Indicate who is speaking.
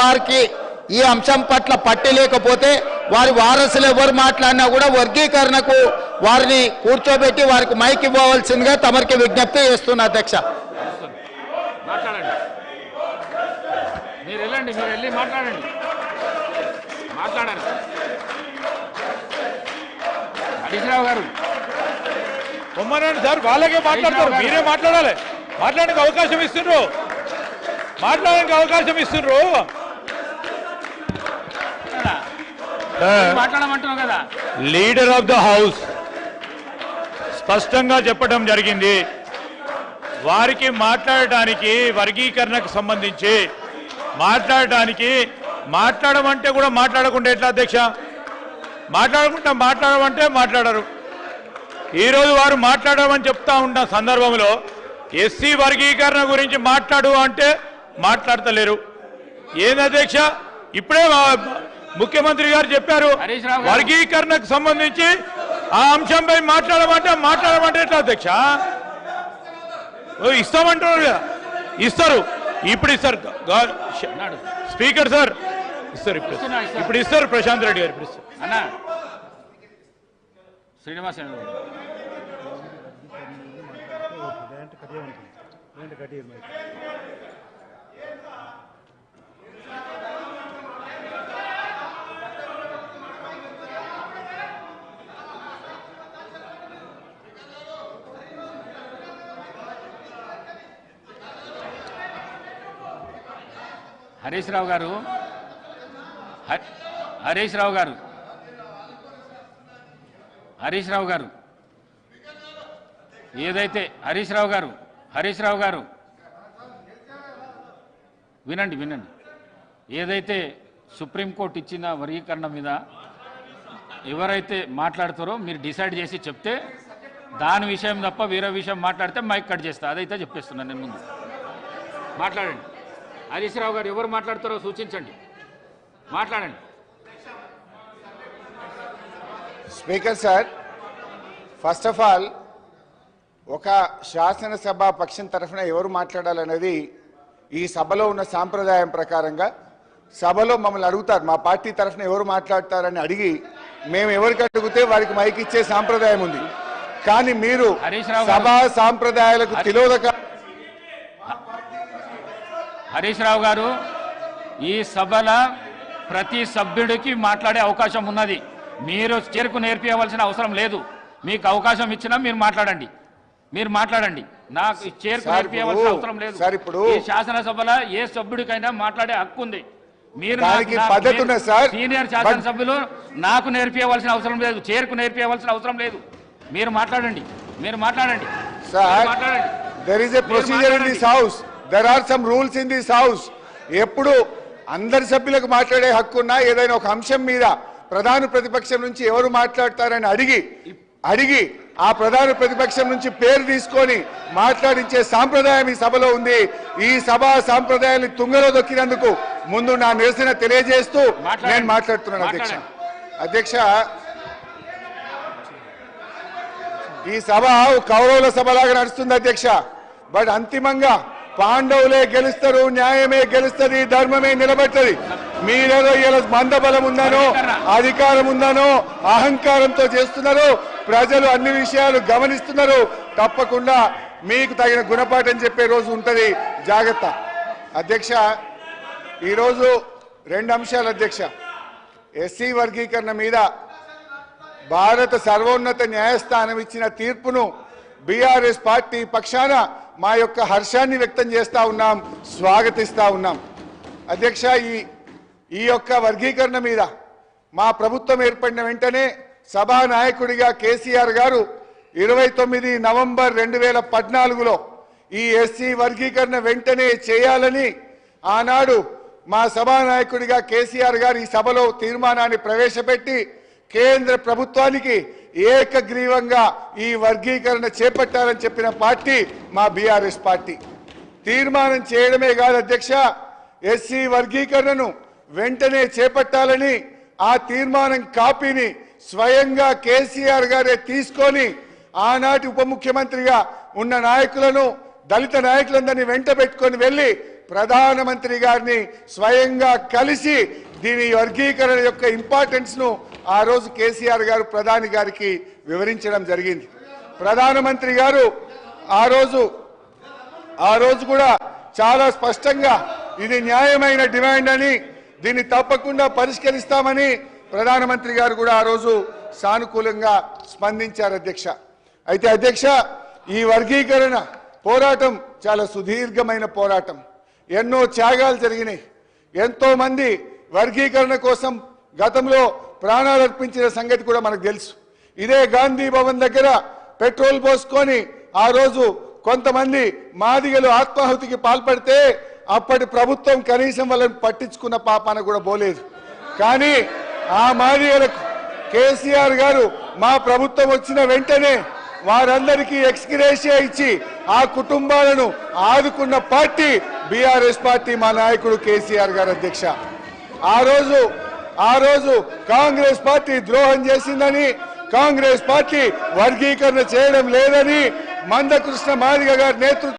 Speaker 1: గారికి ఈ అంశం పట్ల పట్టి లేకపోతే వారి వారసులు ఎవరు మాట్లాడినా కూడా వర్గీకరణకు వారిని కూర్చోబెట్టి వారికి మైక్ ఇవ్వవలసిందిగా తమరికి విజ్ఞప్తి చేస్తున్నా అధ్యక్ష.
Speaker 2: మీరు వెళ్ళండి, మీరు వెళ్ళి మాట్లాడండి. హరీష్ రావు గారు
Speaker 3: బొమ్మనండి సార్, వాళ్ళకే మాట్లాడతారు, మీరే మాట్లాడాలి. మాట్లాడడానికి అవకాశం ఇస్తున్నారు, మాట్లాడడానికి అవకాశం ఇస్తున్నారు.
Speaker 2: మాట్లాడమంటున్నావు కదా.
Speaker 3: లీడర్ ఆఫ్ ద హౌస్ స్పష్టంగా చెప్పడం జరిగింది, వారికి మాట్లాడటానికి వర్గీకరణకు సంబంధించి మాట్లాడమంటే కూడా మాట్లాడకుండా ఎట్లా అధ్యక్ష? మాట్లాడమంటే మాట్లాడరు. ఈరోజు వారు మాట్లాడమని చెప్తా ఉన్న సందర్భంలో ఎస్సీ వర్గీకరణ గురించి మాట్లాడు అంటే మాట్లాడతలేరు. ఏంది అధ్యక్ష? ఇప్పుడే ముఖ్యమంత్రి గారు చెప్పారు వర్గీకరణకు సంబంధించి ఆ అంశంపై మాట్లాడమంటే ఎట్లా అధ్యక్ష? ఇస్తామంటున్నారు కదా, ఇస్తారు, ఇప్పుడు ఇస్తారు. స్పీకర్ సార్ ఇస్తారు, ఇప్పుడు ఇస్తారు. ప్రశాంత్ రెడ్డి గారు ఇప్పుడు ఇస్తారు.
Speaker 2: అన్నా శ్రీనివాస్ హరీష్ రావు గారు ఏదైతే హరీష్ రావు గారు వినండి, ఏదైతే సుప్రీంకోర్టు ఇచ్చిన వర్గీకరణ మీద ఎవరైతే మాట్లాడతారో మీరు డిసైడ్ చేసి చెప్తే దాని విషయం తప్ప వేరే విషయం మాట్లాడితే మైక్ కట్ చేస్తా. అదైతే చెప్పేస్తున్నాను నేను. ముందు మాట్లాడండి. హరీష్ రావు గారు ఎవరు మాట్లాడతారో సూచించండి, మాట్లాడండి.
Speaker 4: Speaker sir, first of all ఒక శాసనసభ పక్షం తరఫున ఎవరు మాట్లాడాలనేది ఈ సభలో ఉన్న సాంప్రదాయం ప్రకారంగా సభలో మమ్మల్ని అడుగుతారు, మా పార్టీ తరఫున ఎవరు మాట్లాడతారని అడిగి మేము ఎవరికి అడిగితే వారికి మైక్ ఇచ్చే సాంప్రదాయం ఉంది. కానీ మీరు సభా సాంప్రదాయాలకు తిలోదక.
Speaker 2: హరీష్ రావు గారు, ఈ సభల ప్రతి సభ్యుడికి మాట్లాడే అవకాశం ఉన్నది. మీరు చేరుకు నేర్పించవలసిన అవసరం లేదు. మీకు అవకాశం ఇచ్చినా మీరు మాట్లాడండి. నాకు చేరుకు నేర్పించవలసిన అవసరం లేదు. ఈ శాసనసభలో ఏ సభ్యుడికైనా మాట్లాడే హక్కు ఉంది. మీరు సీనియర్ శాసనసభ్యులు నాకు నేర్పించవలసిన అవసరం లేదు, చేరుకు నేర్పించవలసిన అవసరం లేదు. మీరు మాట్లాడండి.
Speaker 4: There is a procedure in this house. There are some rules in this house. ఎప్పుడు అందరి సభ్యులకు మాట్లాడే హక్కున్నా ఏదైనా ఒక అంశం మీద ప్రధాన ప్రతిపక్షం నుంచి ఎవరు మాట్లాడతారని అడిగి ఆ ప్రధాన ప్రతిపక్షం నుంచి పేరు తీసుకొని మాట్లాడించే సాంప్రదాయం ఈ సభలో ఉంది. ఈ సభా సాంప్రదాయాన్ని తుంగలో దొక్కినందుకు ముందు నా నిరసన తెలియజేస్తూ నేను మాట్లాడుతున్నాను అధ్యక్ష. ఈ సభ కౌరవుల సభలాగా నడుస్తుంది అధ్యక్ష. బట్ అంతిమంగా పాండవులే గెలుస్తారు, న్యాయమే గెలుస్తుంది, ధర్మమే నిలబెట్టది. మీరేదో ఇలా మందబలం ఉందనో అధికారం ఉందనో అహంకారంతో చేస్తున్నారు. ప్రజలు అన్ని విషయాలు గమనిస్తున్నారు. తప్పకుండా మీకు తగిన గుణపాఠం చెప్పే రోజు ఉంటుంది, జాగ్రత్త. అధ్యక్ష, ఈరోజు రెండు అంశాలు అధ్యక్ష. ఎస్సీ వర్గీకరణ మీద భారత సర్వోన్నత న్యాయస్థానం ఇచ్చిన తీర్పును బీఆర్ఎస్ పార్టీ పక్షాన మా యొక్క హర్షాన్ని వ్యక్తం చేస్తూ ఉన్నాం, స్వాగతిస్తూ ఉన్నాం. అధ్యక్ష, ఈ యొక్క వర్గీకరణ మీద మా ప్రభుత్వం ఏర్పడిన వెంటనే సభానాయకుడిగా కేసీఆర్ గారు 29 నవంబర్ 2014లో ఈ ఎస్సీ వర్గీకరణ వెంటనే చేయాలని ఆనాడు మా సభానాయకుడిగా కేసీఆర్ గారు ఈ సభలో తీర్మానాన్ని ప్రవేశపెట్టి కేంద్ర ప్రభుత్వానికి ఏకగ్రీవంగా ఈ వర్గీకరణ చేపట్టాలని చెప్పిన పార్టీ మా బీఆర్ఎస్ పార్టీ. తీర్మానం చేయడమే కాదు అధ్యక్ష, ఎస్సీ వర్గీకరణను వెంటనే చేపట్టాలని ఆ తీర్మానం కాపీని స్వయంగా కేసీఆర్ గారే తీసుకొని ఆనాటి ఉప ముఖ్యమంత్రిగా ఉన్న నాయకులను, దళిత నాయకులందరినీ వెంట పెట్టుకొని వెళ్ళి ప్రధానమంత్రి గారిని స్వయంగా కలిసి దీని వర్గీకరణ యొక్క ఇంపార్టెన్స్ ను ఆ రోజు కేసీఆర్ గారు ప్రధాని గారికి వివరించడం జరిగింది. ప్రధానమంత్రి గారు ఆ రోజు కూడా చాలా స్పష్టంగా ఇది న్యాయమైన డిమాండ్ అని, దీన్ని తప్పకుండా పరిష్కరిస్తామని ప్రధానమంత్రి గారు కూడా ఆ రోజు సానుకూలంగా స్పందించారు అధ్యక్ష. అయితే అధ్యక్ష, ఈ వర్గీకరణ పోరాటం చాలా సుదీర్ఘమైన పోరాటం. ఎన్నో త్యాగాలు జరిగినాయి. ఎంతో మంది వర్గీకరణ కోసం గతంలో ప్రాణాలు అర్పించిన సంగతి కూడా మనకు తెలుసు. ఇదే గాంధీ భవన్ దగ్గర పెట్రోల్ పోసుకొని ఆ రోజు కొంతమంది మాదిగలు ఆత్మాహుతికి పాల్పడితే అప్పటి ప్రభుత్వం కనీసం వాళ్ళని పట్టించుకున్న పాపాన కూడా పోలేదు. కానీ ఆ మాదిగలకు కేసీఆర్ గారు మా ప్రభుత్వం వచ్చిన వెంటనే వారందరికీ ఎక్స్గ్రేషియా ఇచ్చి ఆ కుటుంబాలను ఆదుకున్న పార్టీ బీఆర్ఎస్ పార్టీ, మా నాయకుడు కేసీఆర్ గారు అధ్యక్ష. ఆ రోజు కాంగ్రెస్ పార్టీ ద్రోహం చేసిందని, కాంగ్రెస్ పార్టీ వర్గీకరణ చేయడం లేదని మందకృష్ణ మాదిగ గారి నేతృత్వం